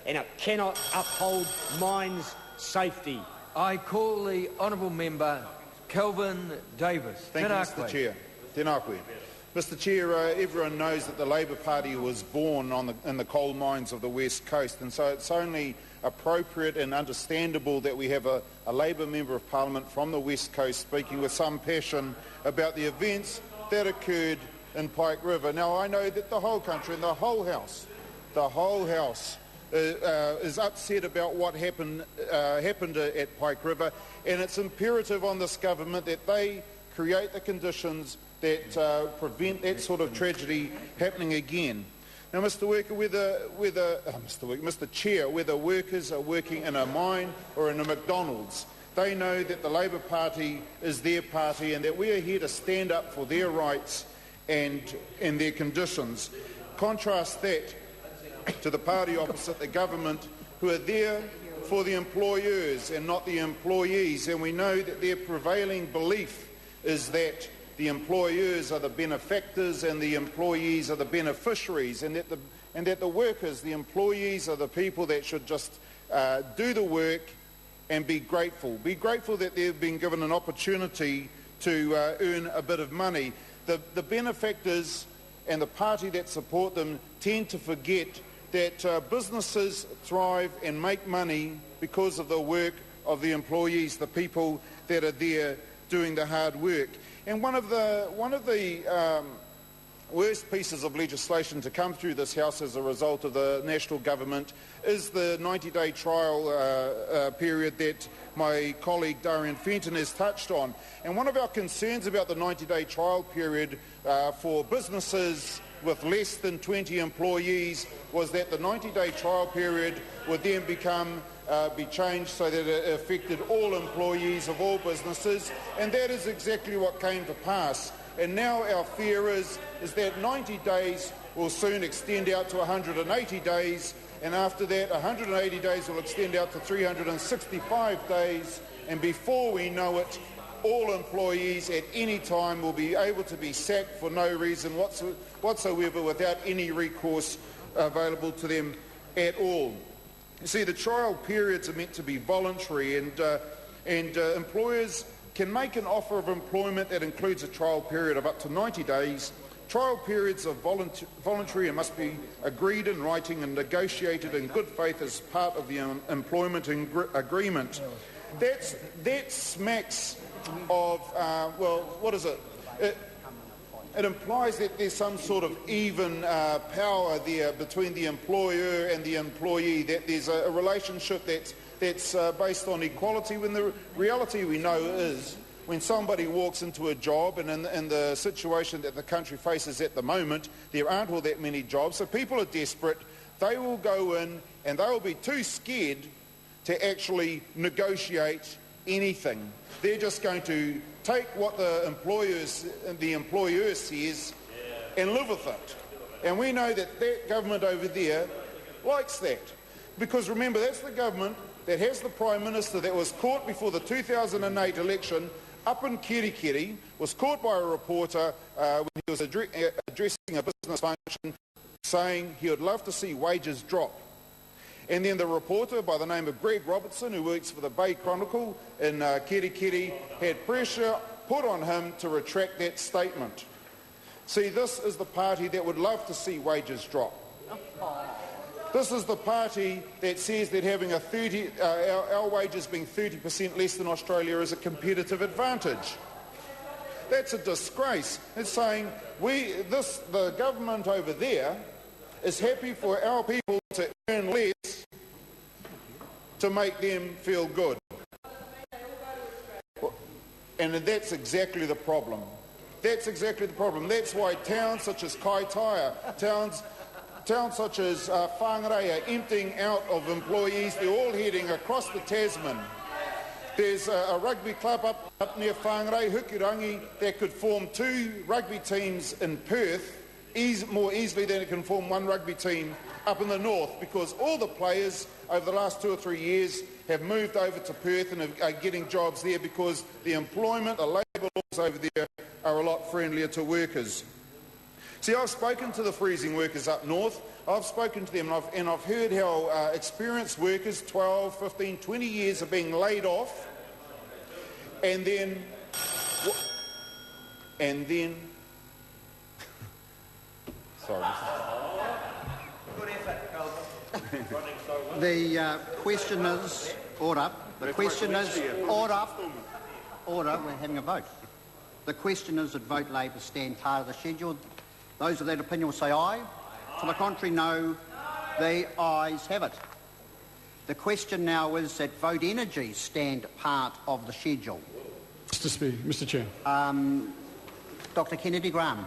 and it cannot uphold mines' safety. I call the honourable member Kelvin Davis. Thank you, Mr Chair. Tēnā koe. Mr Chair, everyone knows that the Labour Party was born in the coal mines of the West Coast, and so it's only appropriate and understandable that we have a Labour Member of Parliament from the West Coast speaking with some passion about the events that occurred in Pike River. Now, I know that the whole country and the whole House is upset about what happened at Pike River, and it's imperative on this government that they create the conditions that prevent that sort of tragedy happening again. Now, Mr Chair, whether workers are working in a mine or in a McDonald's, they know that the Labour Party is their party and that we are here to stand up for their rights and their conditions. Contrast that to the party opposite the government, who are there for the employers and not the employees, and we know that their prevailing belief is that the employers are the benefactors and the employees are the beneficiaries, and that the workers, the employees, are the people that should just do the work and be grateful. Be grateful that they've been given an opportunity to earn a bit of money. The benefactors and the party that support them tend to forget that businesses thrive and make money because of the work of the employees, the people that are there doing the hard work. And one of the worst pieces of legislation to come through this House as a result of the national government is the 90-day trial period that my colleague Darian Fenton has touched on. And one of our concerns about the 90-day trial period for businesses with less than 20 employees was that the 90-day trial period would then be changed so that it affected all employees of all businesses, and that is exactly what came to pass. And now our fear is that 90 days will soon extend out to 180 days, and after that 180 days will extend out to 365 days, and before we know it, all employees at any time will be able to be sacked for no reason whatsoever without any recourse available to them at all. You see, the trial periods are meant to be voluntary, and employers can make an offer of employment that includes a trial period of up to 90 days. Trial periods are voluntary and must be agreed in writing and negotiated in good faith as part of the employment agreement. That smacks of, well, what is it? It implies that there's some sort of even power there between the employer and the employee, that there's a relationship that's based on equality, when the reality we know is when somebody walks into a job, and in the situation that the country faces at the moment, there aren't all that many jobs, so people are desperate, they will go in and they will be too scared to actually negotiate anything. They're just going to take what the employer says and live with it. And we know that that government over there likes that. Because remember, that's the government that has the Prime Minister that was caught before the 2008 election up in Kerikeri, was caught by a reporter when he was addressing a business function, saying he would love to see wages drop. And then the reporter by the name of Greg Robertson, who works for the Bay Chronicle in Kerikeri, had pressure put on him to retract that statement. See, this is the party that would love to see wages drop. This is the party that says that having our wages being 30% less than Australia is a competitive advantage. That's a disgrace. It's saying the government over there is happy for our people to earn less to make them feel good. And that's exactly the problem. That's exactly the problem. That's why towns such as Kaitaia, towns such as Whangarei are emptying out of employees. They're all heading across the Tasman. There's a rugby club up near Whangarei, Hukirangi, that could form 2 rugby teams in Perth more easily than it can form 1 rugby team up in the north, because all the players over the last 2 or 3 years have moved over to Perth and are getting jobs there because the employment, the labour laws over there are a lot friendlier to workers. See, I've spoken to the freezing workers up north. I've spoken to them and I've heard how experienced workers, 12, 15, 20 years, are being laid off and then sorry. Good effort, Calvin. The question is order. The question is order. Order. We're having a vote. The question is that Vote Labour stand part of the schedule. Those of that opinion will say aye. To the contrary, no. The ayes have it. The question now is that Vote Energy stand part of the schedule. Mr. Chair. Dr. Kennedy Graham.